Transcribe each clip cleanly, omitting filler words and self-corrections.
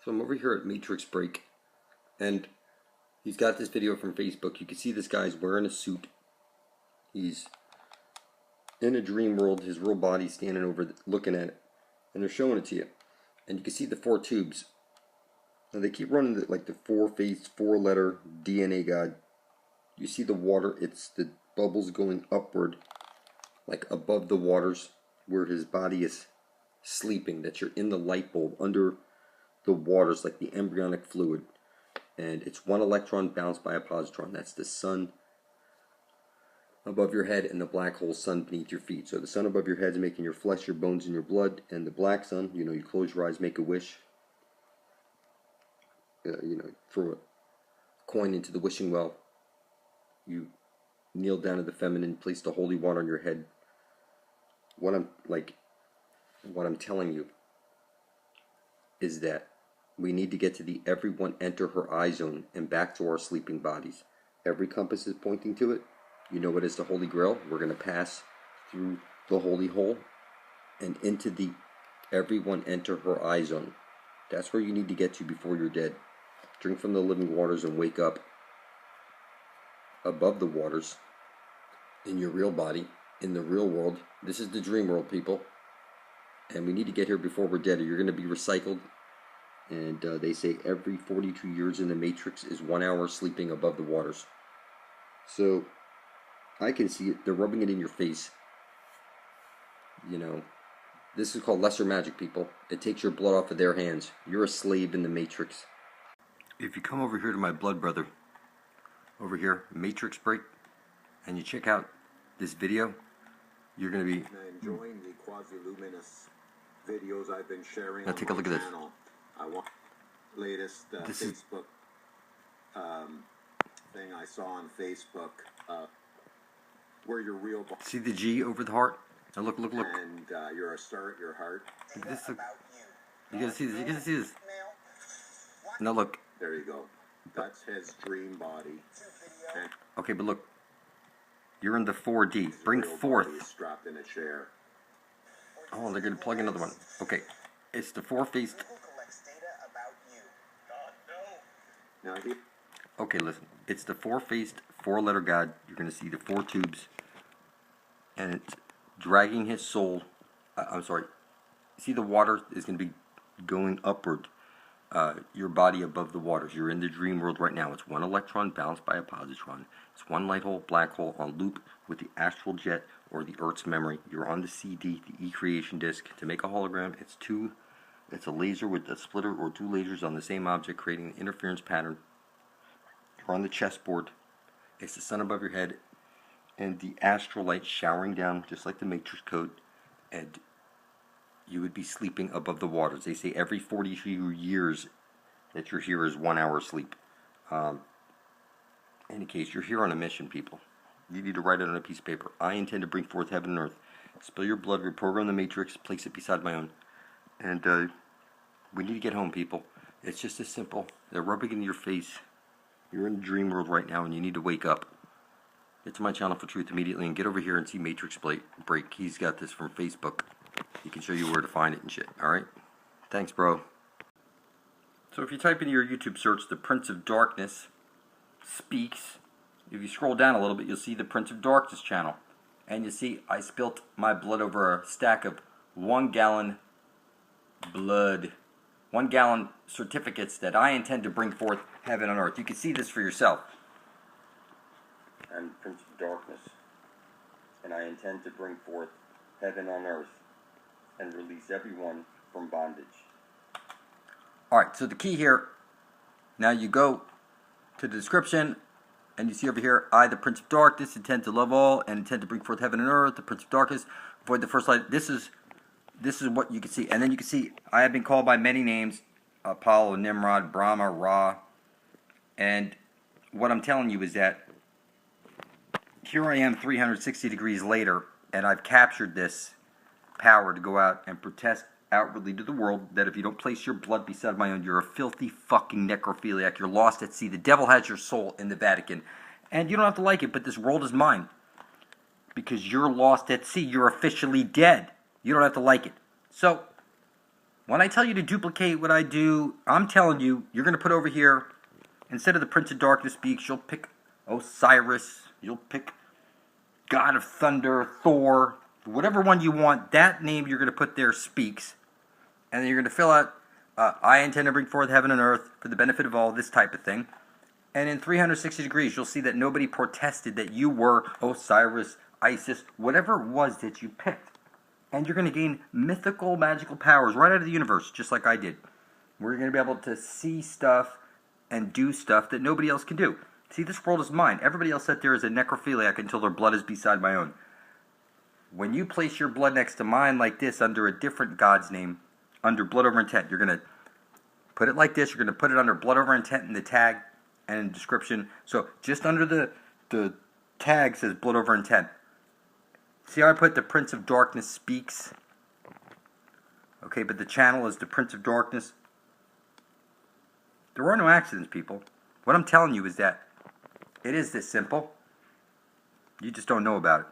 So I'm over here at Matrix Break, and he's got this video from Facebook. You can see this guy's wearing a suit. He's in a dream world. His real body's standing over looking at it, and they're showing it to you. And you can see the 4 tubes. Now they keep running like the 4-phase, 4-letter DNA guide. You see the water, it's the bubbles going upward, like above the waters where his body is sleeping, that you're in the light bulb under the waters, like the embryonic fluid. And it's 1 electron bounced by a positron. That's the sun above your head and the black hole sun beneath your feet. So the sun above your head is making your flesh, your bones, and your blood. And the black sun, you close your eyes, make a wish. Throw a coin into the wishing well. You kneel down to the feminine, place the holy water on your head. What I'm telling you is that we need to get to the everyone enter her eye zone and back to our sleeping bodies. Every compass is pointing to it. You know what is the Holy Grail? We're going to pass through the holy hole and into the everyone enter her eye zone. That's where you need to get to before you're dead. Drink from the living waters and wake up above the waters in your real body, in the real world. This is the dream world, people. And we need to get here before we're dead, or you're going to be recycled. And they say every 42 years in the Matrix is 1 hour sleeping above the waters. So I can see it. They're rubbing it in your face. This is called lesser magic, people. It takes your blood off of their hands. You're a slave in the Matrix. If you come over here to my blood brother, over here, Matrix Break, and you check out this video, you're going to be enjoying the quasi-luminous videos I've been sharing. Now take a look at this. I want latest Facebook thing I saw on Facebook where your real body. See the G over the heart? Now look. And you're a star at your heart. Look at this. You gotta see this. You gotta see this. Now look. There you go. That's his dream body. And okay, but look. You're in the 4D. Bring forth. Strapped in a chair. Oh, they're gonna plug another one. Okay, it's the 4-phase. Okay, listen. It's the 4-phased, 4-letter God. You're going to see the 4 tubes. And it's dragging his soul. I'm sorry. See, the water is going to be going upward. Your body above the waters. You're in the dream world right now. It's 1 electron bounced by a positron. It's 1 light hole, black hole on loop with the astral jet or the Earth's memory. You're on the CD, the E-creation disk. To make a hologram, it's a laser with a splitter or 2 lasers on the same object, creating an interference pattern. You're on the chessboard. It's the sun above your head, and the astral light showering down, just like the Matrix code, and you would be sleeping above the waters. They say every 42 years that you're here is 1 hour sleep. In any case, you're here on a mission, people. You need to write it on a piece of paper. I intend to bring forth heaven and earth. Spill your blood, reprogram the Matrix, place it beside my own. And we need to get home, people. It's just as simple. They're rubbing it in your face. You're in the dream world right now, and you need to wake up. Get to my channel for truth immediately, and get over here and see Matrix Break. He's got this from Facebook. He can show you where to find it and shit. Alright? Thanks, bro. So if you type into your YouTube search, the Prince of Darkness speaks. If you scroll down a little bit, you'll see the Prince of Darkness channel. And you see, I spilt my blood over a stack of 1 gallon blood. 1 gallon certificates that I intend to bring forth heaven on earth. You can see this for yourself. I'm Prince of Darkness, and I intend to bring forth heaven on earth and release everyone from bondage. Alright, so the key here, now you go to the description, and you see over here, I, the Prince of Darkness, intend to love all, and intend to bring forth heaven and earth, the Prince of Darkness, avoid the first light. This is what you can see. And then you can see, I have been called by many names, Apollo, Nimrod, Brahma, Ra. And what I'm telling you is that here I am 360 degrees later, and I've captured this power to go out and protest outwardly to the world that if you don't place your blood beside my own, you're a filthy fucking necrophiliac. You're lost at sea. The devil has your soul in the Vatican. And you don't have to like it, but this world is mine. Because you're lost at sea. You're officially dead. You don't have to like it. So, When I tell you to duplicate what I do, I'm telling you, you're going to put over here, instead of the Prince of Darkness speaks, you'll pick Osiris, you'll pick God of Thunder, Thor, whatever one you want. That name you're going to put there speaks. And then you're going to fill out, I intend to bring forth heaven and earth for the benefit of all, this type of thing. And in 360 degrees, you'll see that nobody protested that you were Osiris, Isis, whatever it was that you picked. And you're going to gain mythical, magical powers right out of the universe, just like I did. We're going to be able to see stuff and do stuff that nobody else can do. See, this world is mine. Everybody else out there is a necrophiliac until their blood is beside my own. When you place your blood next to mine like this under a different God's name, under blood over intent, you're going to put it like this. You're going to put it under blood over intent in the tag and in the description. So just under the tag says blood over intent. See how I put the Prince of Darkness speaks? Okay, but the channel is the Prince of Darkness. There are no accidents, people. What I'm telling you is that it is this simple. You just don't know about it.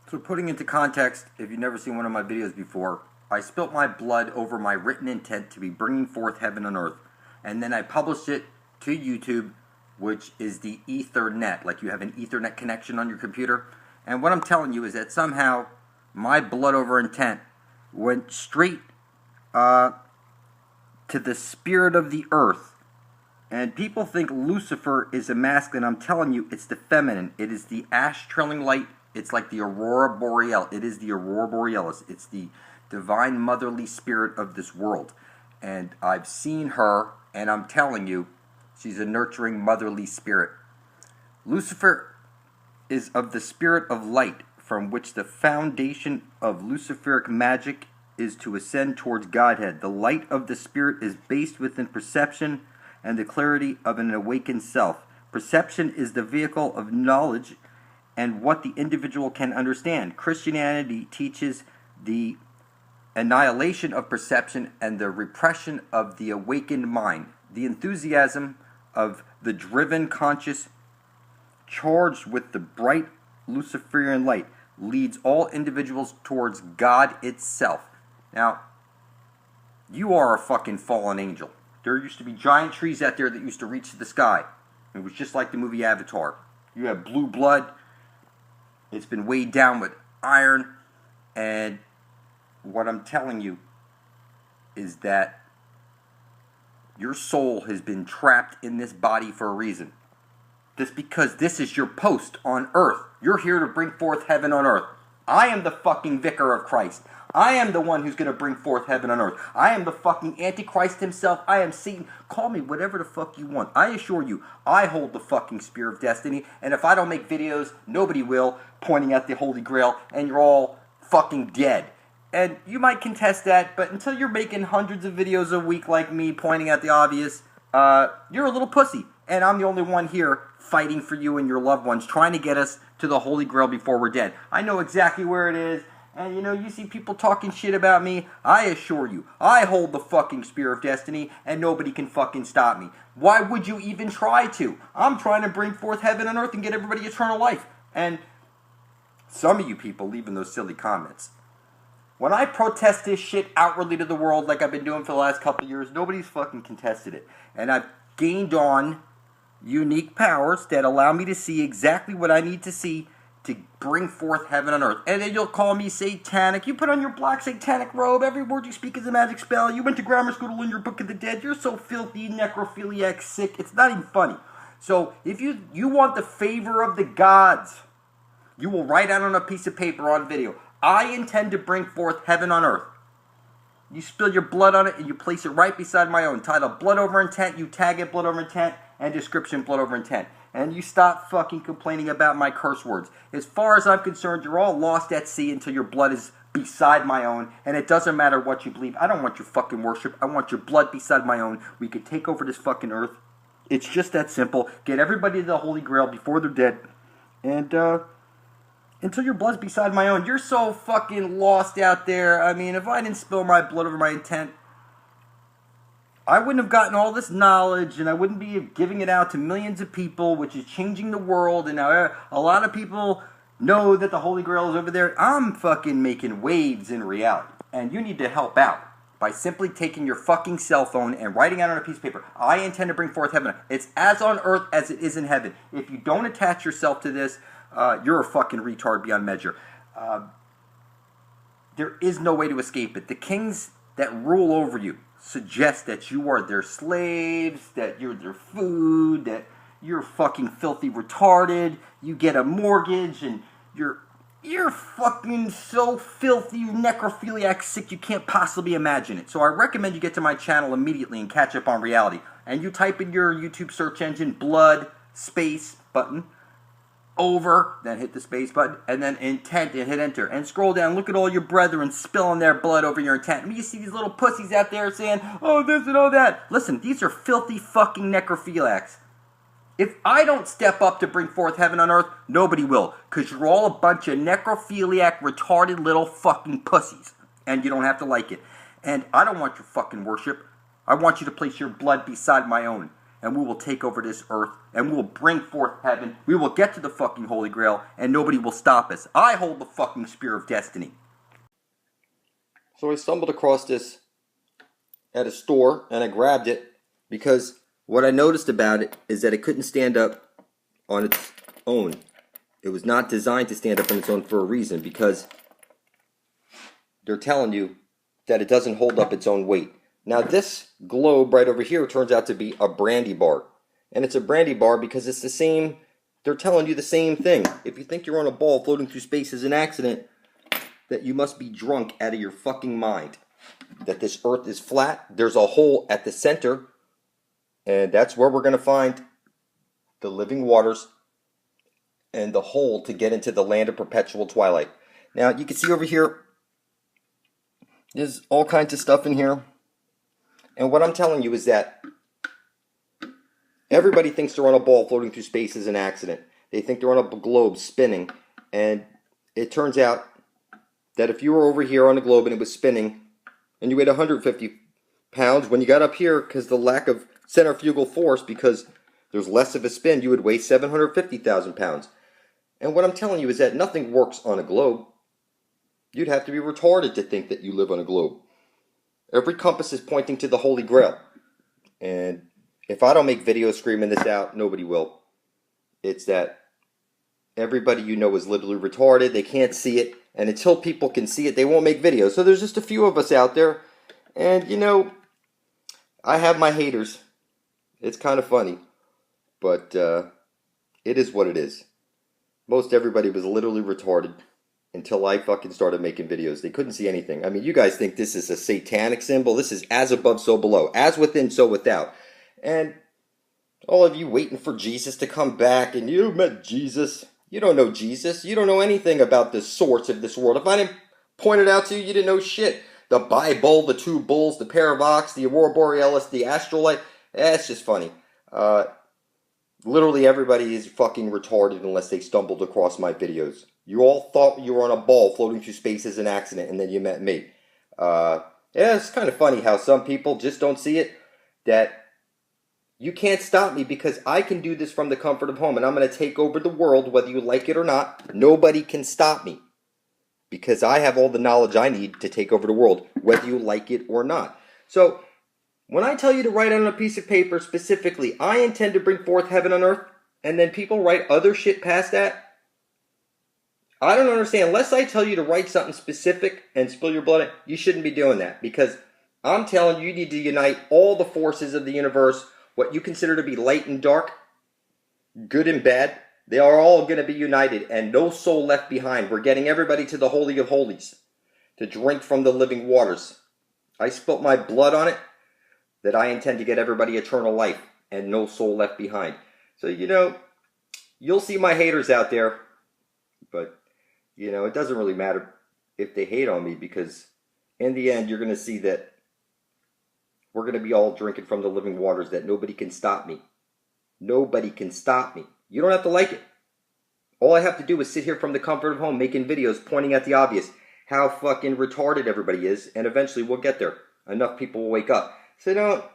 So putting into context, if you've never seen one of my videos before, I spilt my blood over my written intent to be bringing forth heaven and earth. And then I published it to YouTube, which is the Ethernet. Like you have an Ethernet connection on your computer. And what I'm telling you is that somehow my blood over intent went straight to the spirit of the earth. And people think Lucifer is a masculine. I'm telling you, it's the feminine. It is the ash-trailing light. It's like the Aurora Borealis. It is the Aurora Borealis. It's the divine motherly spirit of this world. And I've seen her, and I'm telling you, she's a nurturing motherly spirit. Lucifer is of the spirit of light, from which the foundation of Luciferic magic is to ascend towards Godhead. The light of the spirit is based within perception and the clarity of an awakened self. Perception is the vehicle of knowledge and what the individual can understand. Christianity teaches the annihilation of perception and the repression of the awakened mind. The enthusiasm of the driven conscious, charged with the bright Luciferian light, leads all individuals towards God itself. Now, you are a fucking fallen angel. There used to be giant trees out there that used to reach to the sky. It was just like the movie Avatar. You have blue blood. It's been weighed down with iron. And what I'm telling you is that your soul has been trapped in this body for a reason. Just because this is your post on earth. You're here to bring forth heaven on earth. I am the fucking vicar of Christ. I am the one who's going to bring forth heaven on earth. I am the fucking Antichrist himself. I am Satan. Call me whatever the fuck you want. I assure you, I hold the fucking spear of destiny. And if I don't make videos, nobody will, pointing at the Holy Grail, and you're all fucking dead. And you might contest that, but until you're making hundreds of videos a week like me, pointing at the obvious, you're a little pussy. And I'm the only one here fighting for you and your loved ones, trying to get us to the Holy Grail before we're dead. I know exactly where it is. And you know, you see people talking shit about me. I assure you, I hold the fucking spear of destiny, and nobody can fucking stop me. Why would you even try to? I'm trying to bring forth heaven and earth and get everybody eternal life. And some of you people leaving those silly comments. When I protest this shit outwardly to the world like I've been doing for the last couple of years, nobody's fucking contested it. And I've gained on unique powers that allow me to see exactly what I need to see to bring forth heaven on earth. And then you'll call me satanic. You put on your black satanic robe. Every word you speak is a magic spell. You went to grammar school to learn your Book of the Dead. You're so filthy, necrophiliac, sick. It's not even funny. So if you want the favor of the gods, you will write out on a piece of paper on video, I intend to bring forth heaven on earth. You spill your blood on it and you place it right beside my own. Title, blood over intent. You tag it, blood over intent. And description, blood over intent. And you stop fucking complaining about my curse words. As far as I'm concerned, you're all lost at sea until your blood is beside my own. And it doesn't matter what you believe. I don't want your fucking worship. I want your blood beside my own. We could take over this fucking earth. It's just that simple. Get everybody to the Holy Grail before they're dead. And, until your blood's beside my own. You're so fucking lost out there. I mean, if I didn't spill my blood over my intent, I wouldn't have gotten all this knowledge, and I wouldn't be giving it out to millions of people, which is changing the world. And now a lot of people know that the Holy Grail is over there. I'm fucking making waves in reality, and you need to help out. by simply taking your fucking cell phone and writing out on a piece of paper, I intend to bring forth heaven. It's as on earth as it is in heaven. If you don't attach yourself to this, you're a fucking retard beyond measure. There is no way to escape it. The kings that rule over you suggest that you are their slaves, that you're their food, that you're fucking filthy retarded, you get a mortgage, and you're fucking so filthy, you necrophiliac sick, you can't possibly imagine it. So I recommend you get to my channel immediately and catch up on reality. And you type in your YouTube search engine, blood, space, button, over, then hit the space button, and then intent, and hit enter. And scroll down, look at all your brethren spilling their blood over your intent. And you see these little pussies out there saying, oh, this and all that. Listen, these are filthy fucking necrophiliacs. If I don't step up to bring forth heaven on earth, nobody will. Because you're all a bunch of necrophiliac, retarded little fucking pussies. And you don't have to like it. And I don't want your fucking worship. I want you to place your blood beside my own. And we will take over this earth. And we will bring forth heaven. We will get to the fucking Holy Grail. And nobody will stop us. I hold the fucking spear of destiny. So I stumbled across this at a store. And I grabbed it. Because what I noticed about it is that it couldn't stand up on its own. It was not designed to stand up on its own for a reason, because they're telling you that it doesn't hold up its own weight. Now this globe right over here turns out to be a brandy bar. And it's a brandy bar because it's the same, they're telling you the same thing. If you think you're on a ball floating through space as an accident, that you must be drunk out of your fucking mind. That this earth is flat, there's a hole at the center, and that's where we're going to find the living waters and the hole to get into the land of perpetual twilight. Now, you can see over here, there's all kinds of stuff in here. And what I'm telling you is that everybody thinks they're on a ball floating through space as an accident. They think they're on a globe spinning. And it turns out that if you were over here on a globe and it was spinning, and you weighed 150 pounds, when you got up here, because the lack of centrifugal force, because there's less of a spin, you would weigh 750,000 pounds. And what I'm telling you is that nothing works on a globe. You'd have to be retarded to think that you live on a globe. Every compass is pointing to the Holy Grail. And if I don't make videos screaming this out, nobody will. It's that everybody you know is literally retarded. They can't see it. And until people can see it, they won't make videos. So there's just a few of us out there. And, you know, I have my haters. It's kind of funny, but it is what it is. Most everybody was literally retarded until I fucking started making videos. They couldn't see anything. I mean, you guys think this is a satanic symbol. This is as above, so below. As within, so without. And all of you waiting for Jesus to come back, and you met Jesus. You don't know Jesus. You don't know anything about the source of this world. If I didn't point it out to you, you didn't know shit. The Bible, the two bulls, the pair of ox, the aurora borealis, the astral light. It's just funny. Literally everybody is fucking retarded unless they stumbled across my videos. You all thought you were on a ball floating through space as an accident, and then you met me. Yeah, it's kind of funny how some people just don't see it. That you can't stop me because I can do this from the comfort of home, and I'm going to take over the world whether you like it or not. Nobody can stop me because I have all the knowledge I need to take over the world, whether you like it or not. So when I tell you to write on a piece of paper specifically, I intend to bring forth heaven on earth, and then people write other shit past that, I don't understand. Unless I tell you to write something specific and spill your blood, you shouldn't be doing that. Because I'm telling you, you need to unite all the forces of the universe, what you consider to be light and dark, good and bad. They are all going to be united, and no soul left behind. We're getting everybody to the Holy of Holies to drink from the living waters. I spilt my blood on it, that I intend to get everybody eternal life and no soul left behind. So, you know, you'll see my haters out there, but, you know, it doesn't really matter if they hate on me, because in the end, you're going to see that we're going to be all drinking from the living waters, that nobody can stop me. Nobody can stop me. You don't have to like it. All I have to do is sit here from the comfort of home making videos pointing at the obvious, how fucking retarded everybody is, and eventually we'll get there. Enough people will wake up. So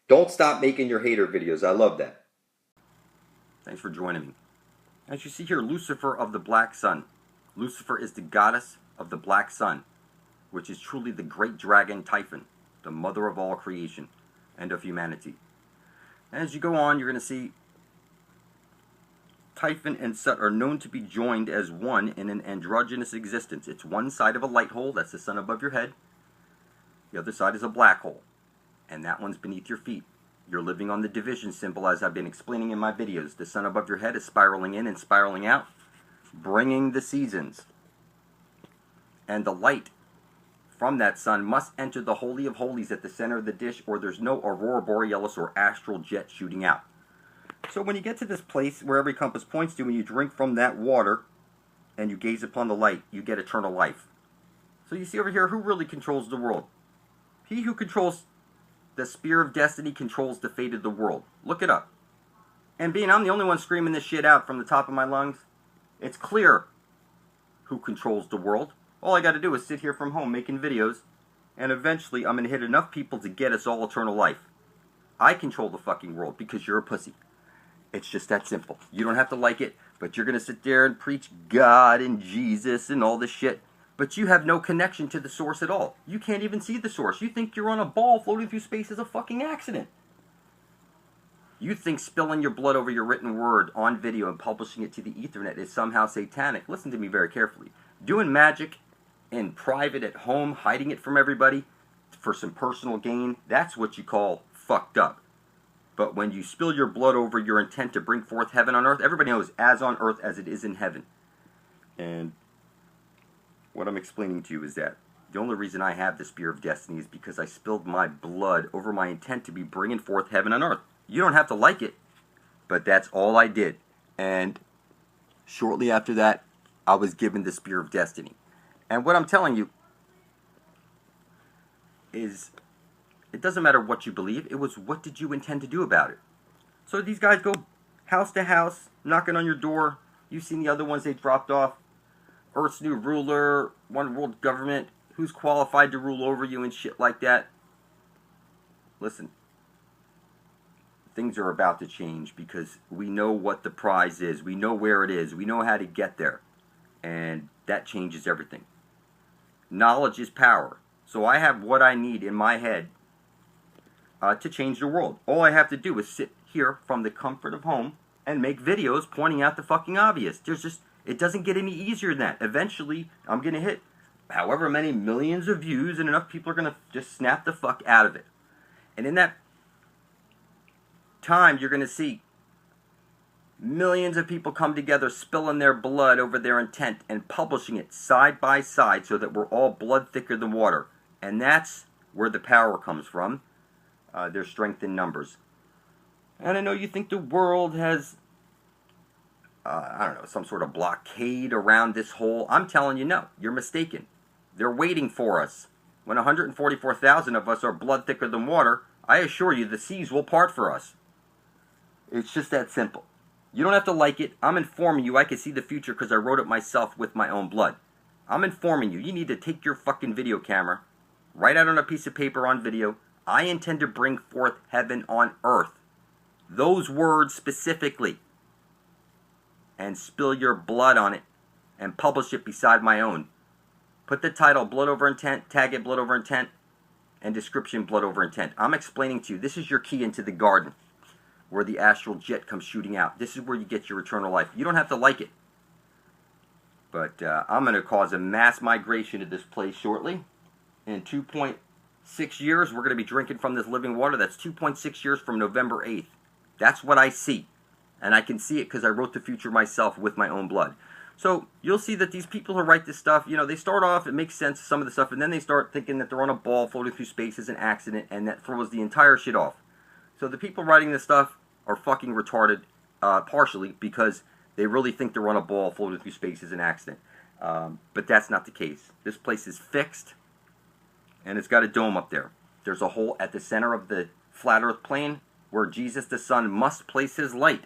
don't stop making your hater videos. I love that. Thanks for joining me. As you see here, Lucifer of the Black Sun. Lucifer is the goddess of the Black Sun. which is truly the great dragon Typhon, the mother of all creation and of humanity. As you go on, you're going to see Typhon and Sut are known to be joined as one in an androgynous existence. It's one side of a light hole, that's the sun above your head. The other side is a black hole, and that one's beneath your feet. You're living on the division symbol, as I've been explaining in my videos. The sun above your head is spiraling in and spiraling out, bringing the seasons. And the light from that sun must enter the Holy of Holies at the center of the dish, or there's no aurora borealis or astral jet shooting out. So when you get to this place where every compass points to, and you drink from that water, and you gaze upon the light, you get eternal life. So you see over here, who really controls the world? He who controls the spear of destiny controls the fate of the world. Look it up. And being I'm the only one screaming this shit out from the top of my lungs, it's clear who controls the world. All I got to do is sit here from home making videos, and eventually I'm going to hit enough people to get us all eternal life. I control the fucking world because you're a pussy. It's just that simple. You don't have to like it, but you're going to sit there and preach God and Jesus and all this shit, but you have no connection to the source at all. You can't even see the source. You think you're on a ball floating through space is a fucking accident. You think spilling your blood over your written word on video and publishing it to the Ethernet is somehow satanic. Listen to me very carefully. Doing magic in private at home, hiding it from everybody for some personal gain, that's what you call fucked up. But when you spill your blood over your intent to bring forth heaven on earth, everybody knows as on earth as it is in heaven. And what I'm explaining to you is that the only reason I have the spear of destiny is because I spilled my blood over my intent to be bringing forth heaven on earth. You don't have to like it, but that's all I did. And shortly after that, I was given the spear of destiny. And what I'm telling you is, it doesn't matter what you believe. It was, what did you intend to do about it? So these guys go house to house, knocking on your door. You've seen the other ones they dropped off. Earth's new ruler, one world government, who's qualified to rule over you and shit like that. Listen, things are about to change because we know what the prize is. We know where it is. We know how to get there. And that changes everything. Knowledge is power. So I have what I need in my head to change the world. All I have to do is sit here from the comfort of home and make videos pointing out the fucking obvious. It doesn't get any easier than that. Eventually, I'm going to hit however many millions of views, and enough people are going to just snap the fuck out of it. And in that time, you're going to see millions of people come together, spilling their blood over their intent and publishing it side by side so that we're all blood thicker than water. And that's where the power comes from. Their strength in numbers. And I know you think the world has, I don't know, some sort of blockade around this whole. I'm telling you, no, you're mistaken. They're waiting for us. When 144,000 of us are blood thicker than water, I assure you the seas will part for us. It's just that simple. You don't have to like it. I'm informing you. I can see the future because I wrote it myself with my own blood. I'm informing you. You need to take your fucking video camera, write out on a piece of paper on video, I intend to bring forth heaven on earth. Those words specifically. And spill your blood on it and publish it beside my own. Put the title Blood Over Intent, tag it Blood Over Intent, and description Blood Over Intent. I'm explaining to you, this is your key into the garden where the astral jet comes shooting out. This is where you get your eternal life. You don't have to like it. But I'm going to cause a mass migration to this place shortly. In 2.6 years, we're going to be drinking from this living water. That's 2.6 years from November 8th. That's what I see. And I can see it because I wrote the future myself with my own blood. So you'll see that these people who write this stuff, you know, they start off, it makes sense, some of the stuff, and then they start thinking that they're on a ball floating through space as an accident, and that throws the entire shit off. So the people writing this stuff are fucking retarded, partially, because they really think they're on a ball floating through space as an accident. But that's not the case. This place is fixed, and it's got a dome up there. There's a hole at the center of the flat earth plane where Jesus the Son must place his light,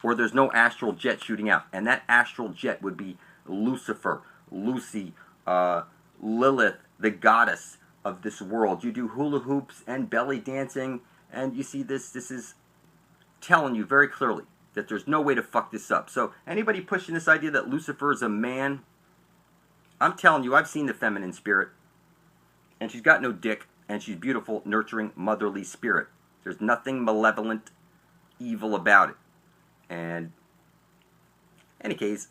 or there's no astral jet shooting out. And that astral jet would be Lucifer, Lucy, Lilith, the goddess of this world. You do hula hoops and belly dancing, and you see this is telling you very clearly that there's no way to fuck this up. So anybody pushing this idea that Lucifer is a man, I'm telling you, I've seen the feminine spirit. and she's got no dick, and she's beautiful, nurturing, motherly spirit. There's nothing malevolent, evil about it. And, in any case,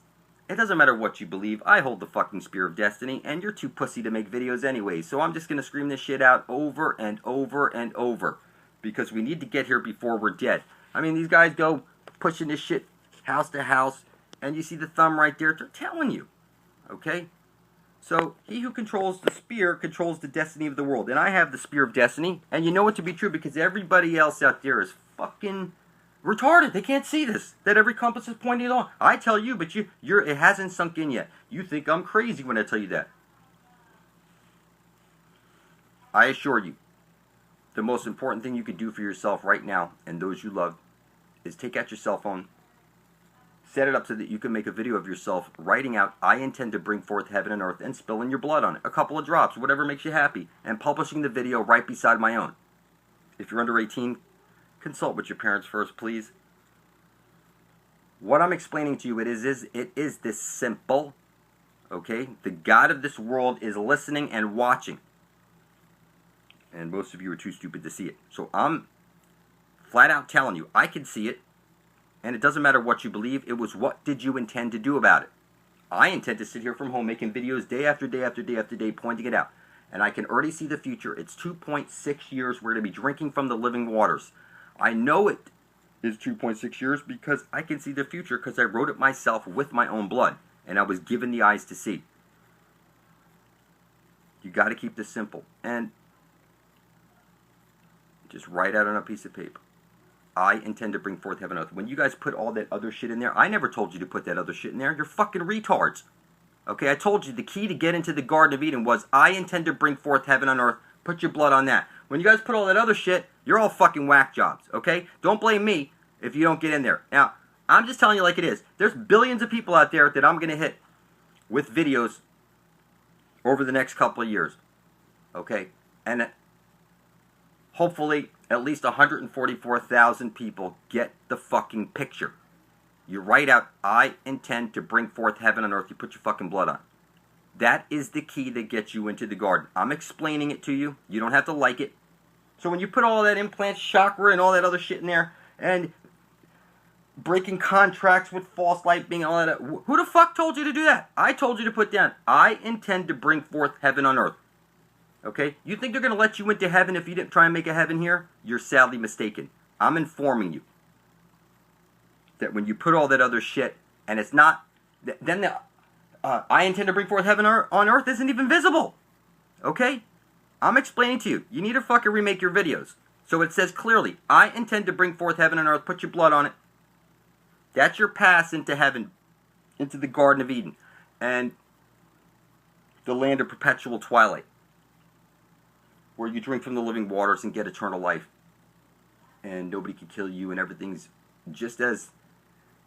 it doesn't matter what you believe. I hold the fucking spear of destiny, and you're too pussy to make videos anyway. So I'm just going to scream this shit out over and over and over. Because we need to get here before we're dead. I mean, these guys go pushing this shit house to house, and you see the thumb right there. They're telling you. Okay? So, he who controls the spear controls the destiny of the world. And I have the spear of destiny, and you know it to be true because everybody else out there is fucking retarded. They can't see this. That every compass is pointing on. I tell you, but it hasn't sunk in yet. You think I'm crazy when I tell you that. I assure you, the most important thing you can do for yourself right now, and those you love, is take out your cell phone, set it up so that you can make a video of yourself writing out, I intend to bring forth heaven and earth, and spilling your blood on it. A couple of drops, whatever makes you happy, and publishing the video right beside my own. If you're under 18, consult with your parents first, please. What I'm explaining to you, it is this simple, okay? The God of this world is listening and watching. And most of you are too stupid to see it. So I'm flat out telling you, I can see it. And it doesn't matter what you believe. It was what did you intend to do about it. I intend to sit here from home making videos day after day after day after day pointing it out. And I can already see the future. It's 2.6 years we're going to be drinking from the living waters. I know it is 2.6 years because I can see the future because I wrote it myself with my own blood. And I was given the eyes to see. You got to keep this simple. And just write out on a piece of paper. I intend to bring forth heaven and earth. When you guys put all that other shit in there, I never told you to put that other shit in there. You're fucking retards. Okay, I told you the key to get into the Garden of Eden was I intend to bring forth heaven and earth. Put your blood on that. When you guys put all that other shit, you're all fucking whack jobs. Okay? Don't blame me if you don't get in there. Now, I'm just telling you like it is. There's billions of people out there that I'm going to hit with videos over the next couple of years. Okay? And hopefully, at least 144,000 people get the fucking picture. You write out, I intend to bring forth heaven and earth. You put your fucking blood on. That is the key that gets you into the garden. I'm explaining it to you. You don't have to like it. So when you put all that implant chakra and all that other shit in there, and breaking contracts with false light being all that, who the fuck told you to do that? I told you to put down, I intend to bring forth heaven on earth. Okay? You think they're going to let you into heaven if you didn't try and make a heaven here? You're sadly mistaken. I'm informing you that when you put all that other shit, and it's not, then the I intend to bring forth heaven on earth isn't even visible. Okay? I'm explaining to you. You need to fucking remake your videos. So it says clearly, I intend to bring forth heaven and earth. Put your blood on it. That's your pass into heaven, into the Garden of Eden, and the land of perpetual twilight, where you drink from the living waters and get eternal life. And nobody can kill you, and everything's just as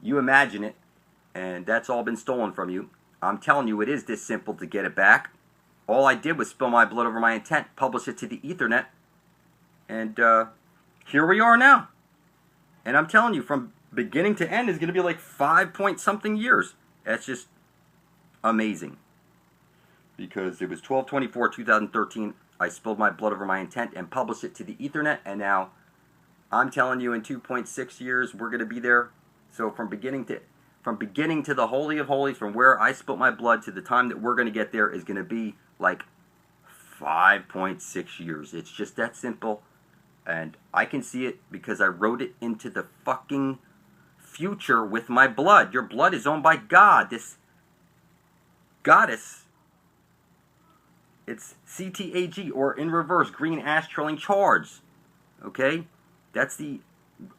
you imagine it, and that's all been stolen from you. I'm telling you, it is this simple to get it back. All I did was spill my blood over my intent, publish it to the Ethernet, and here we are now. And I'm telling you, from beginning to end is going to be like 5-point-something years. That's just amazing. Because it was 12/24/2013, I spilled my blood over my intent and published it to the Ethernet, and now I'm telling you in 2.6 years we're going to be there. So from beginning to the Holy of Holies, from where I spilt my blood to the time that we're going to get there is going to be like 5.6 years. It's just that simple. And I can see it because I wrote it into the fucking future with my blood. Your blood is owned by God, this goddess. It's CTAG, or in reverse, green ash trailing charge. Okay? That's the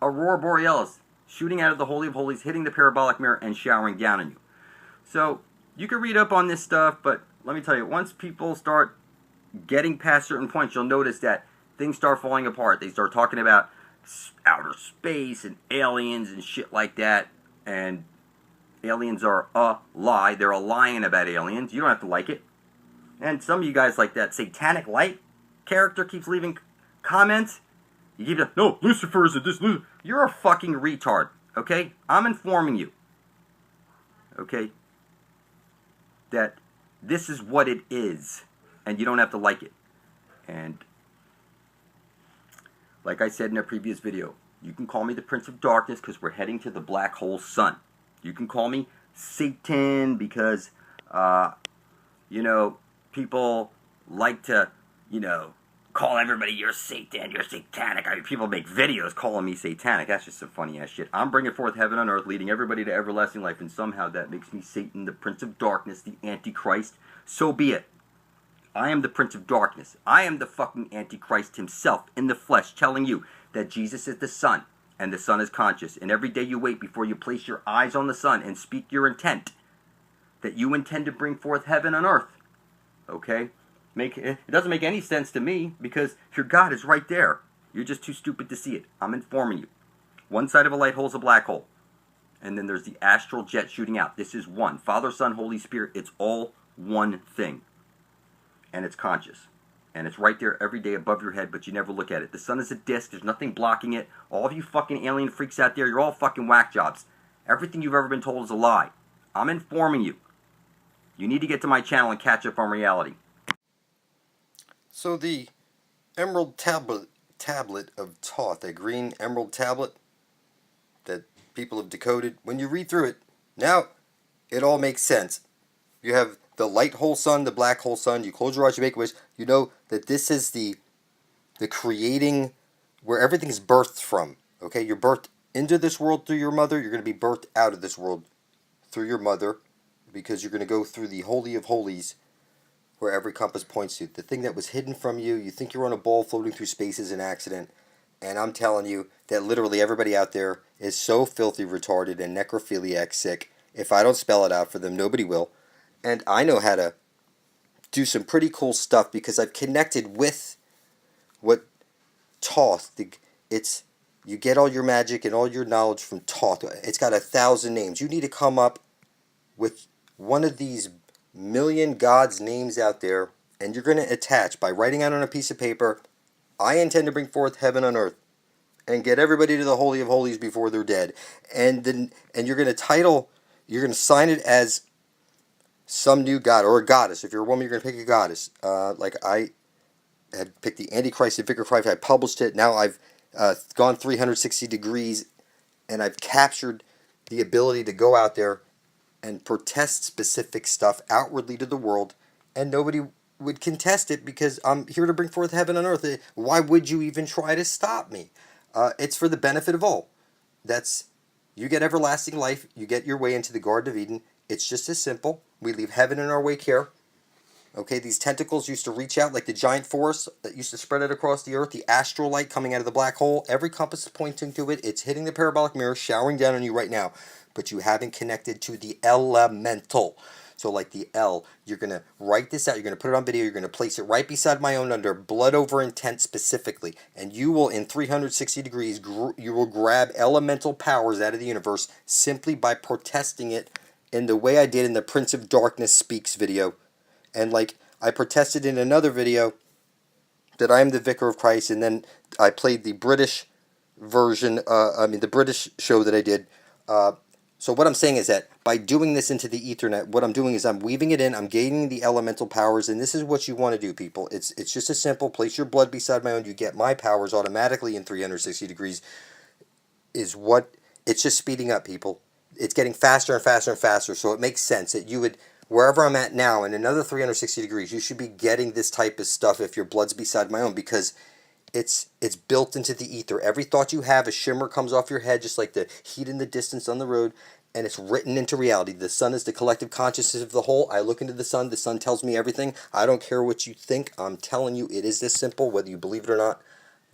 Aurora Borealis shooting out of the Holy of Holies, hitting the parabolic mirror, and showering down on you. So, you can read up on this stuff, but let me tell you, once people start getting past certain points, you'll notice that things start falling apart. They start talking about outer space and aliens and shit like that, and aliens are a lie. They're a lying about aliens. You don't have to like it. And some of you guys like that satanic light character keeps leaving comments. You keep saying, no, Lucifer is this. You're a fucking retard, okay? I'm informing you, okay, that this is what it is, and you don't have to like it. And like I said in a previous video, you can call me the Prince of Darkness because we're heading to the black hole sun. You can call me Satan because, you know, people like to, you know, call everybody, you're Satan, you're satanic. I mean, people make videos calling me satanic. That's just some funny ass shit. I'm bringing forth heaven on earth, leading everybody to everlasting life, and somehow that makes me Satan, the Prince of Darkness, the Antichrist. So be it. I am the Prince of Darkness. I am the fucking Antichrist himself in the flesh, telling you that Jesus is the Son, and the Son is conscious. And every day you wait before you place your eyes on the Son and speak your intent, that you intend to bring forth heaven on earth. Okay? It doesn't make any sense to me, because your God is right there. You're just too stupid to see it. I'm informing you. One side of a light hole is a black hole. And then there's the astral jet shooting out. This is one. Father, Son, Holy Spirit. It's all one thing. And it's conscious. And it's right there every day above your head, but you never look at it. The sun is a disc. There's nothing blocking it. All of you fucking alien freaks out there, you're all fucking whack jobs. Everything you've ever been told is a lie. I'm informing you. You need to get to my channel and catch up on reality. So the emerald tablet of Thoth, a green emerald tablet that people have decoded, when you read through it, now it all makes sense. You have the light hole sun, the black hole sun, you close your eyes, you make a wish, you know that this is the creating, where everything's birthed from. Okay, you're birthed into this world through your mother, you're going to be birthed out of this world through your mother, because you're going to go through the Holy of Holies, where every compass points to. The thing that was hidden from you, you think you're on a ball floating through space is an accident, and I'm telling you that literally everybody out there is so filthy retarded and necrophiliac sick. If I don't spell it out for them, nobody will. And I know how to do some pretty cool stuff because I've connected with what Thoth. It's you get all your magic and all your knowledge from Thoth. It's got 1,000 names. You need to come up with one of these million gods' names out there, and you're going to attach by writing out on a piece of paper, I intend to bring forth heaven on earth and get everybody to the Holy of Holies before they're dead. And you're going to sign it as some new god or a goddess. If you're a woman, you're going to pick a goddess. Like I had picked the Antichrist and Vicar Christ. I published it. Now I've gone 360 degrees, and I've captured the ability to go out there and protest specific stuff outwardly to the world, and nobody would contest it because I'm here to bring forth heaven on earth. Why would you even try to stop me? It's for the benefit of all. You get everlasting life, you get your way into the Garden of Eden. It's just as simple. We leave heaven in our wake here. Okay, these tentacles used to reach out like the giant force that used to spread it across the earth, the astral light coming out of the black hole. Every compass is pointing to it. It's hitting the parabolic mirror, showering down on you right now. But you haven't connected to the elemental. So like the L, you're going to write this out. You're going to put it on video. You're going to place it right beside my own under blood over intent specifically. And you will, in 360 degrees, you will grab elemental powers out of the universe simply by protesting it in the way I did in the Prince of Darkness Speaks video. And like I protested in another video that I am the Vicar of Christ, and then I played the British version, the British show that I did. So what I'm saying is that by doing this into the Ethernet, what I'm doing is I'm weaving it in, I'm gaining the elemental powers, and this is what you want to do, people. It's just as simple. Place your blood beside my own, you get my powers automatically in 360 degrees. It's just speeding up, people. It's getting faster and faster and faster, so it makes sense that you would, wherever I'm at now, in another 360 degrees, you should be getting this type of stuff if your blood's beside my own, because it's built into the ether. Every thought you have, a shimmer comes off your head, just like the heat in the distance on the road, and it's written into reality. The sun is the collective consciousness of the whole. I look into the sun tells me everything. I don't care what you think. I'm telling you, it is this simple, whether you believe it or not.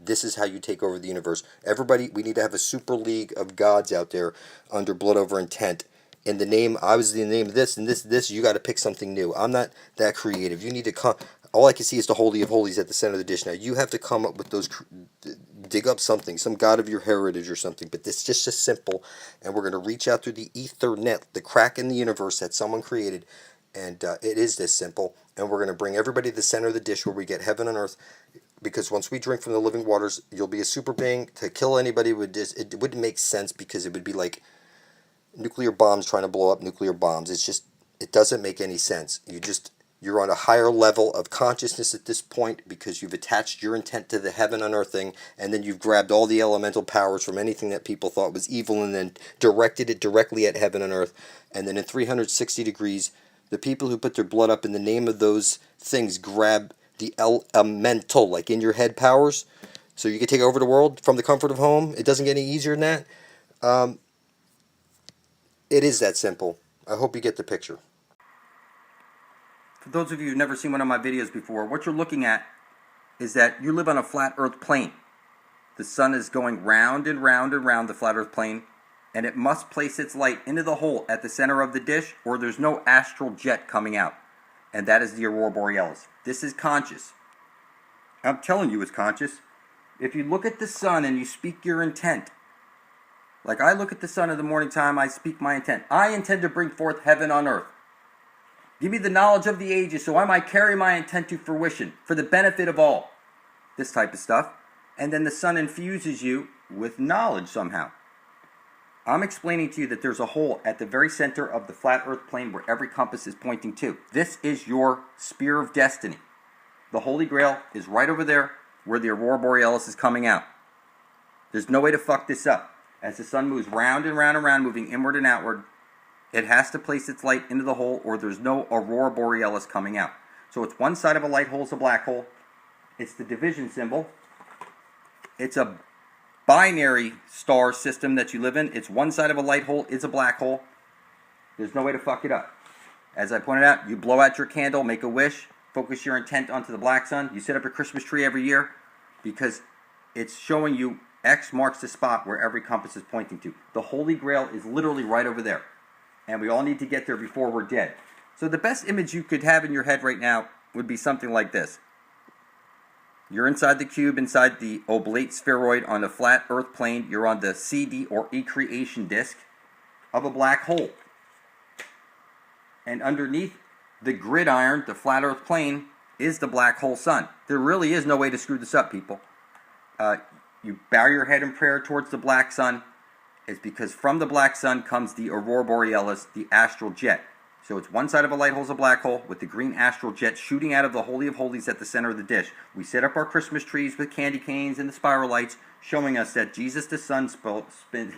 This is how you take over the universe. Everybody, we need to have a super league of gods out there under blood over intent. In the name, I was in the name of this and this, you got to pick something new. I'm not that creative. You need to come. All I can see is the Holy of Holies at the center of the dish. Now, you have to come up with those, dig up something, some god of your heritage or something. But it's just as simple. And we're going to reach out through the Ethernet, the crack in the universe that someone created. And it is this simple. And we're going to bring everybody to the center of the dish where we get heaven on earth. Because once we drink from the living waters, you'll be a super being. To kill anybody it wouldn't make sense, because it would be like nuclear bombs trying to blow up nuclear bombs. It doesn't make any sense. You're on a higher level of consciousness at this point because you've attached your intent to the heaven on earth thing, and then you've grabbed all the elemental powers from anything that people thought was evil and then directed it directly at heaven and earth. And then in 360 degrees, the people who put their blood up in the name of those things grab the elemental, like in your head powers, so you can take over the world from the comfort of home. It doesn't get any easier than that. It is that simple. I hope you get the picture. For those of you who've never seen one of my videos before, what you're looking at is that you live on a flat earth plane. The sun is going round and round and round the flat earth plane, and it must place its light into the hole at the center of the dish, or there's no astral jet coming out. And that is the aurora borealis. This is conscious. I'm telling you it's conscious. If you look at the sun and you speak your intent, like I look at the sun in the morning time, I speak my intent. I intend to bring forth heaven on earth. Give me the knowledge of the ages so I might carry my intent to fruition for the benefit of all. This type of stuff. And then the sun infuses you with knowledge somehow. I'm explaining to you that there's a hole at the very center of the flat earth plane where every compass is pointing to. This is your spear of destiny. The Holy Grail is right over there where the aurora borealis is coming out. There's no way to fuck this up. As the sun moves round and round and round, moving inward and outward, it has to place its light into the hole or there's no aurora borealis coming out. So it's one side of a light hole is a black hole. It's the division symbol. It's a binary star system that you live in. It's one side of a light hole is a black hole. There's no way to fuck it up. As I pointed out, you blow out your candle, make a wish, focus your intent onto the black sun. You set up your Christmas tree every year because it's showing you X marks the spot where every compass is pointing to. The Holy Grail is literally right over there. And we all need to get there before we're dead. So the best image you could have in your head right now would be something like this. You're inside the cube, inside the oblate spheroid on the flat earth plane. You're on the CD or E creation disk of a black hole. And underneath the gridiron, the flat earth plane, is the black hole sun. There really is no way to screw this up, people. You bow your head in prayer towards the black sun. It's because from the black sun comes the aurora borealis, the astral jet. So it's one side of a light hole is a black hole with the green astral jet shooting out of the Holy of Holies at the center of the dish. We set up our Christmas trees with candy canes and the spiral lights, showing us that Jesus the Sun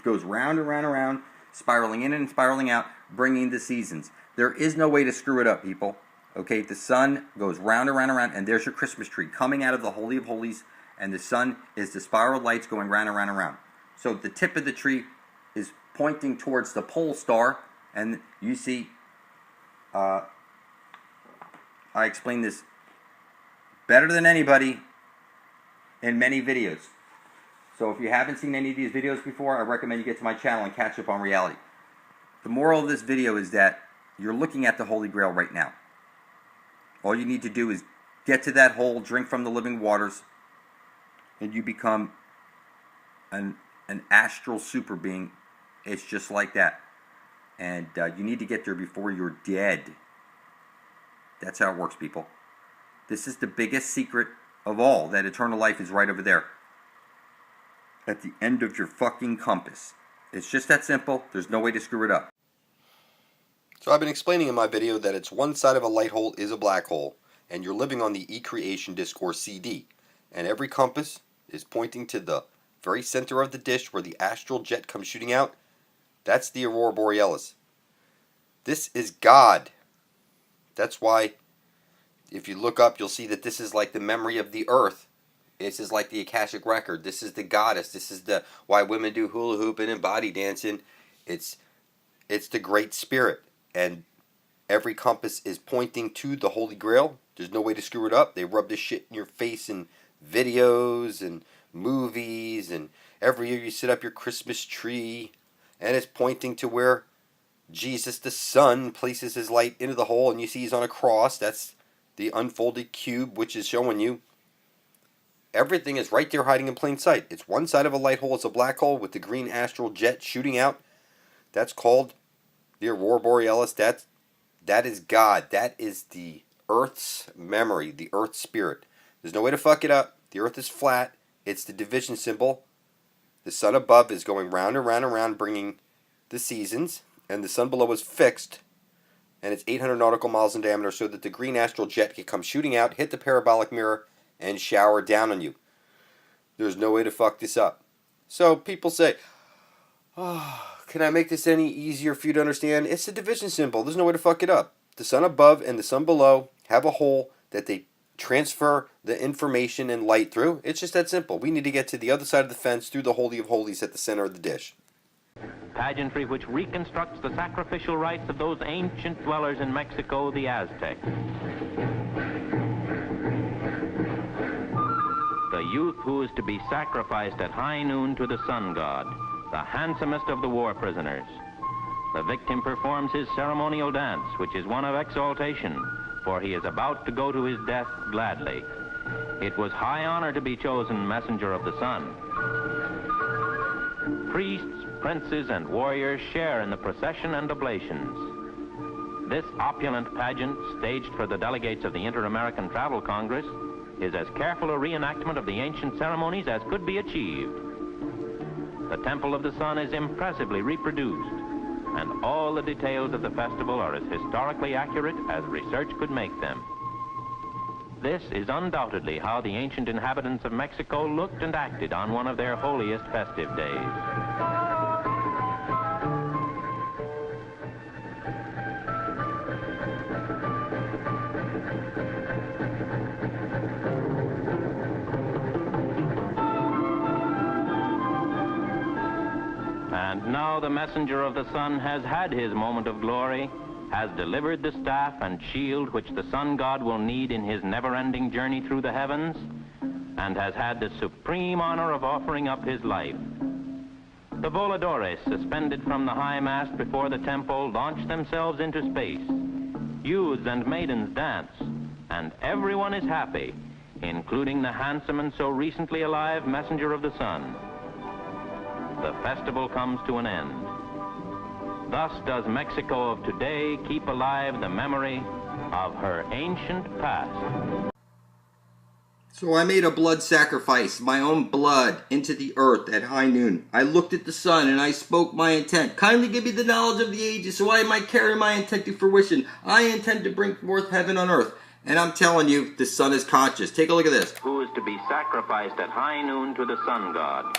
goes round and round and round, spiraling in and spiraling out, bringing the seasons. There is no way to screw it up, people. Okay, the sun goes round and round and round, and there's your Christmas tree coming out of the Holy of Holies, and the sun is the spiral lights going round and round and round. So the tip of the tree is pointing towards the pole star, and you see, I explain this better than anybody in many videos. So if you haven't seen any of these videos before, I recommend you get to my channel and catch up on reality. The moral of this video is that you're looking at the Holy Grail right now. All you need to do is get to that hole, drink from the living waters, and you become an astral super being. It's just like that. And you need to get there before you're dead. That's how it works, people. This is the biggest secret of all, that eternal life is right over there. At the end of your fucking compass. It's just that simple. There's no way to screw it up. So I've been explaining in my video that it's one side of a light hole is a black hole, and you're living on the E-creation disk or CD. And every compass is pointing to the very center of the dish where the astral jet comes shooting out. That's the aurora borealis. This is God. That's why if you look up, you'll see that this is like the memory of the earth. This is like the Akashic record. This is the goddess. This is the why women do hula hooping and body dancing. It's the great spirit. And every compass is pointing to the Holy Grail. There's no way to screw it up. They rub this shit in your face in videos and movies, and every year you set up your Christmas tree, and it's pointing to where Jesus the Son places his light into the hole, and you see he's on a cross. That's the unfolded cube, which is showing you everything is right there hiding in plain sight. It's one side of a light hole. It's a black hole with the green astral jet shooting out. That's called the aurora borealis. That is God. That is the Earth's memory, the Earth's spirit. There's no way to fuck it up. The Earth is flat. It's the division symbol. The sun above is going round and round and round, bringing the seasons, and the sun below is fixed. and it's 800 nautical miles in diameter so that the green astral jet can come shooting out, hit the parabolic mirror, and shower down on you. There's no way to fuck this up. So people say, oh, can I make this any easier for you to understand? It's a division symbol. There's no way to fuck it up. The sun above and the sun below have a hole that they transfer the information and light through. It's just that simple. We need to get to the other side of the fence through the Holy of Holies at the center of the dish. Pageantry which reconstructs the sacrificial rites of those ancient dwellers in Mexico, the Aztecs. The youth who is to be sacrificed at high noon to the sun god, the handsomest of the war prisoners. The victim performs his ceremonial dance, which is one of exaltation, for he is about to go to his death gladly. It was high honor to be chosen messenger of the sun. Priests, princes, and warriors share in the procession and oblations. This opulent pageant, staged for the delegates of the Inter-American Travel Congress, is as careful a reenactment of the ancient ceremonies as could be achieved. The Temple of the Sun is impressively reproduced, and all the details of the festival are as historically accurate as research could make them. This is undoubtedly how the ancient inhabitants of Mexico looked and acted on one of their holiest festive days. And now the messenger of the sun has had his moment of glory, has delivered the staff and shield which the sun god will need in his never-ending journey through the heavens, and has had the supreme honor of offering up his life. The voladores, suspended from the high mast before the temple, launch themselves into space. Youths and maidens dance, and everyone is happy, including the handsome and so recently alive messenger of the sun. The festival comes to an end. Thus does Mexico of today keep alive the memory of her ancient past. So I made a blood sacrifice, my own blood, into the earth at high noon. I looked at the sun and I spoke my intent. Kindly give me the knowledge of the ages so I might carry my intent to fruition. I intend to bring forth heaven on earth. And I'm telling you, the sun is conscious. Take a look at this. Who is to be sacrificed at high noon to the sun god.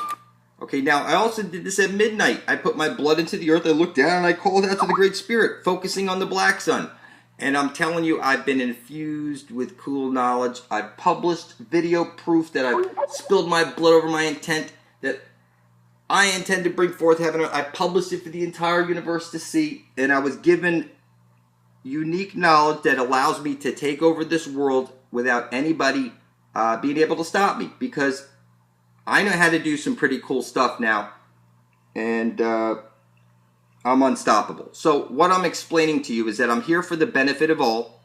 Okay, now I also did this at midnight. I put my blood into the earth, I looked down, and I called out to the Great Spirit, focusing on the black sun. And I'm telling you, I've been infused with cool knowledge. I've published video proof that I've spilled my blood over my intent, that I intend to bring forth heaven. I published it for the entire universe to see, and I was given unique knowledge that allows me to take over this world without anybody being able to stop me, because I know how to do some pretty cool stuff now, and I'm unstoppable. So what I'm explaining to you is that I'm here for the benefit of all,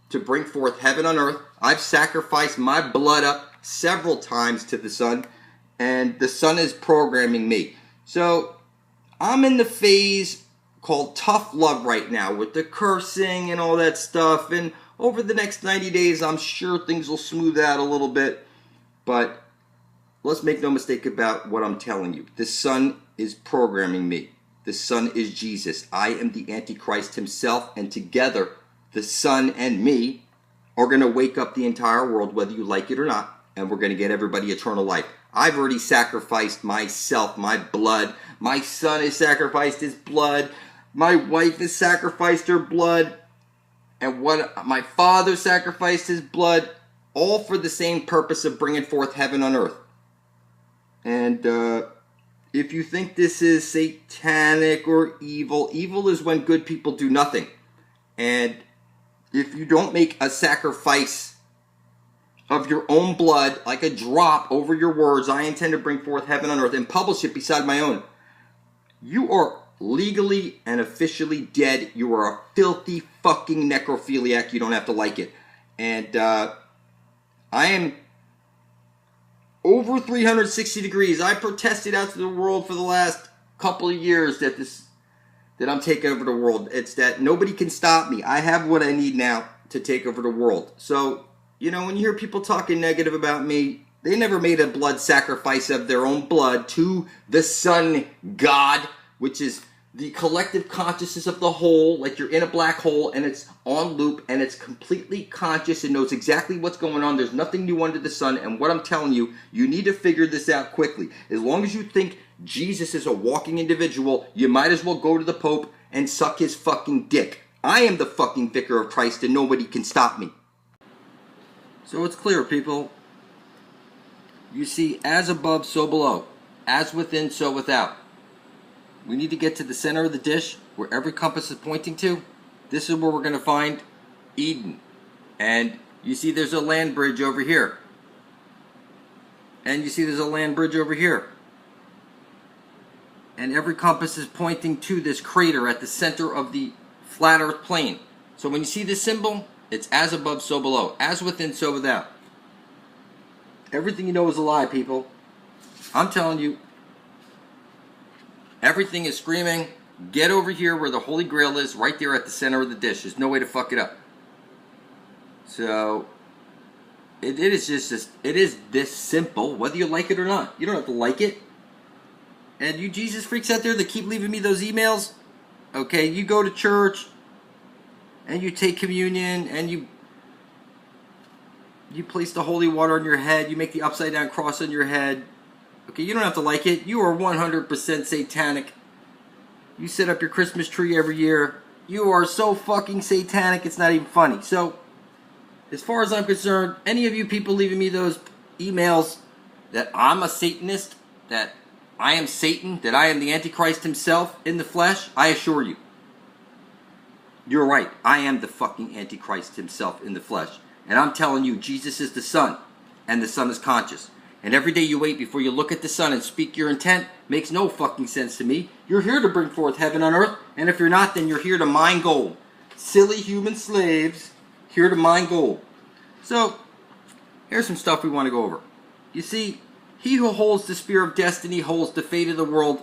to bring forth heaven on earth. I've sacrificed my blood up several times to the sun, and the sun is programming me. So I'm in the phase called tough love right now, with the cursing and all that stuff, and over the next 90 days, I'm sure things will smooth out a little bit, but let's make no mistake about what I'm telling you. The sun is programming me. The sun is Jesus. I am the Antichrist himself, and together, the sun and me are going to wake up the entire world, whether you like it or not, and we're going to get everybody eternal life. I've already sacrificed myself, my blood. My son has sacrificed his blood. My wife has sacrificed her blood. And what my father sacrificed his blood, all for the same purpose of bringing forth heaven on earth. And if you think this is satanic or evil, evil is when good people do nothing. And if you don't make a sacrifice of your own blood, like a drop over your words, I intend to bring forth heaven on earth, and publish it beside my own, you are legally and officially dead. You are a filthy fucking necrophiliac. You don't have to like it. And I am over 360 degrees. I protested out to the world for the last couple of years that I'm taking over the world. It's that nobody can stop me. I have what I need now to take over the world. So, you know, when you hear people talking negative about me, they never made a blood sacrifice of their own blood to the sun god, which is the collective consciousness of the whole, like you're in a black hole and it's on loop and it's completely conscious and knows exactly what's going on. There's nothing new under the sun. And what I'm telling you, you need to figure this out quickly. As long as you think Jesus is a walking individual, you might as well go to the Pope and suck his fucking dick. I am the fucking vicar of Christ and nobody can stop me. So it's clear, people. You see, as above, so below. As within, so without. We need to get to the center of the dish where every compass is pointing to. This is where we're going to find Eden. And you see there's a land bridge over here. And you see there's a land bridge over here. And every compass is pointing to this crater at the center of the flat earth plane. So when you see this symbol, it's as above, so below. As within, so without. Everything you know is a lie, people. I'm telling you, everything is screaming, get over here where the Holy Grail is, right there at the center of the dish. There's no way to fuck it up. So, it is this simple, whether you like it or not. You don't have to like it. And you Jesus freaks out there that keep leaving me those emails, okay, you go to church, and you take communion, and you place the holy water on your head, you make the upside down cross on your head. Okay, you don't have to like it. You are 100% satanic. You set up your Christmas tree every year. You are so fucking satanic, it's not even funny. So, as far as I'm concerned, any of you people leaving me those emails that I'm a Satanist, that I am Satan, that I am the Antichrist himself in the flesh, I assure you, you're right. I am the fucking Antichrist himself in the flesh. And I'm telling you, Jesus is the Son, and the Son is conscious. And every day you wait before you look at the sun and speak your intent makes no fucking sense to me. You're here to bring forth heaven on earth, and if you're not, then you're here to mine gold. Silly human slaves, here to mine gold. So, here's some stuff we want to go over. You see, he who holds the spear of destiny holds the fate of the world,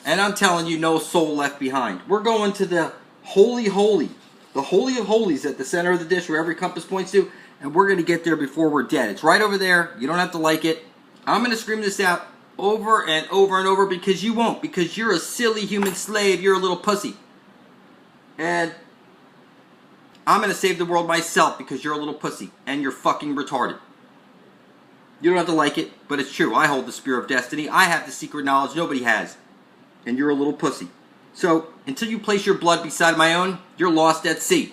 and I'm telling you, no soul left behind. We're going to the holy holy, the holy of holies at the center of the dish where every compass points to, and we're going to get there before we're dead. It's right over there. You don't have to like it. I'm going to scream this out over and over and over because you won't. Because you're a silly human slave. You're a little pussy. And I'm going to save the world myself because you're a little pussy. And you're fucking retarded. You don't have to like it, but it's true. I hold the spear of destiny. I have the secret knowledge nobody has. And you're a little pussy. So, until you place your blood beside my own, you're lost at sea.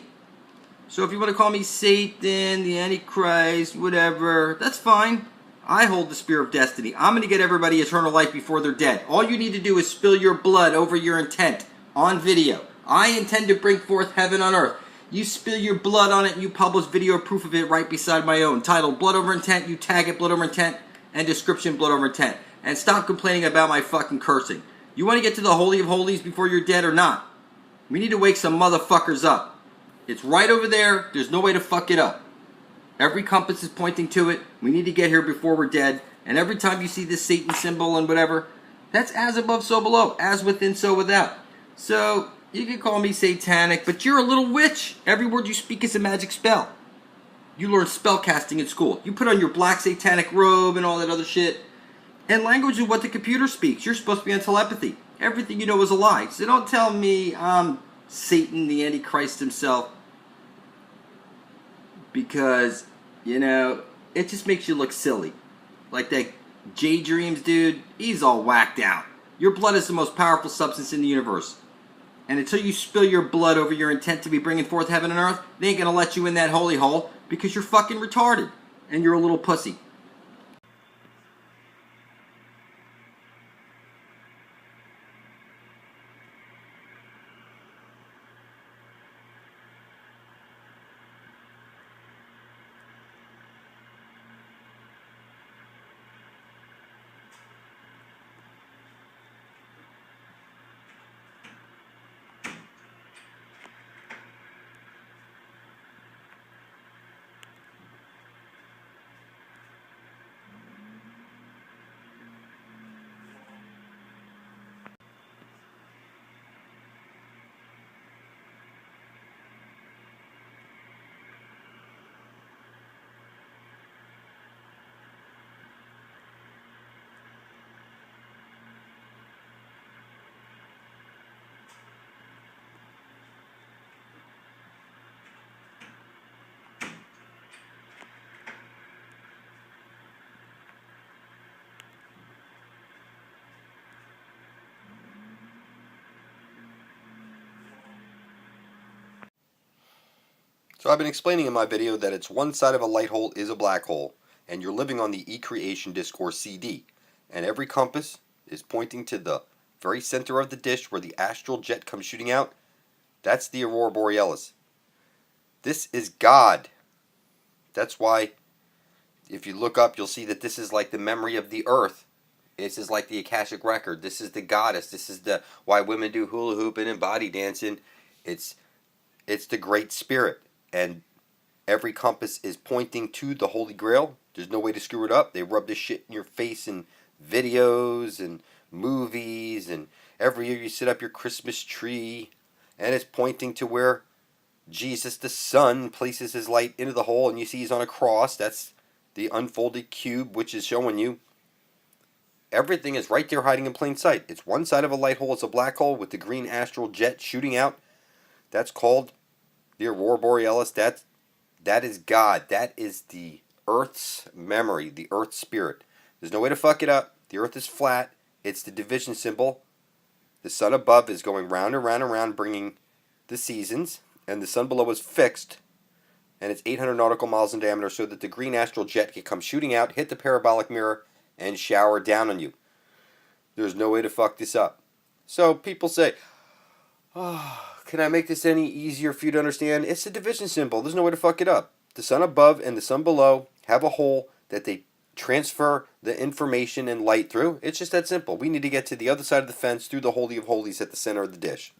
So if you want to call me Satan, the Antichrist, whatever, that's fine. I hold the spear of destiny. I'm going to get everybody eternal life before they're dead. All you need to do is spill your blood over your intent on video. I intend to bring forth heaven on earth. You spill your blood on it and you publish video proof of it right beside my own. Titled Blood Over Intent, you tag it Blood Over Intent, and description Blood Over Intent. And stop complaining about my fucking cursing. You want to get to the Holy of Holies before you're dead or not? We need to wake some motherfuckers up. It's right over there. There's no way to fuck it up. Every compass is pointing to it. We need to get here before we're dead. And every time you see this Satan symbol and whatever, that's as above, so below. As within, so without. So, you can call me satanic, but you're a little witch. Every word you speak is a magic spell. You learn spell casting in school. You put on your black satanic robe and all that other shit. And language is what the computer speaks. You're supposed to be on telepathy. Everything you know is a lie. So don't tell me I'm Satan, the Antichrist himself. Because, you know, it just makes you look silly. Like that J Dreams dude, he's all whacked out. Your blood is the most powerful substance in the universe. And until you spill your blood over your intent to be bringing forth heaven and earth, they ain't gonna let you in that holy hole because you're fucking retarded. And you're a little pussy. So I've been explaining in my video that it's one side of a light hole is a black hole, and you're living on the eCreation Discourse CD, and every compass is pointing to the very center of the dish where the astral jet comes shooting out. That's the aurora borealis. This is God. That's why if you look up, you'll see that this is like the memory of the earth. This is like the Akashic record. This is the goddess. This is the why women do hula hooping and body dancing. It's the great spirit. And every compass is pointing to the Holy Grail. There's no way to screw it up. They rub this shit in your face in videos and movies, and every year you set up your Christmas tree, and it's pointing to where Jesus the Son places his light into the hole, and you see he's on a cross. That's the unfolded cube, which is showing you everything is right there hiding in plain sight. It's one side of a light hole. It's a black hole with the green astral jet shooting out. That's called the aurora borealis. That is God. That is the Earth's memory, the Earth's spirit. There's no way to fuck it up. The Earth is flat. It's the division symbol. The sun above is going round and round and round, bringing the seasons, and the sun below is fixed, and it's 800 nautical miles in diameter, so that the green astral jet can come shooting out, hit the parabolic mirror, and shower down on you. There's no way to fuck this up. So people say, oh, can I make this any easier for you to understand? It's a division symbol. There's no way to fuck it up. The sun above and the sun below have a hole that they transfer the information and light through. It's just that simple. We need to get to the other side of the fence through the Holy of Holies at the center of the dish.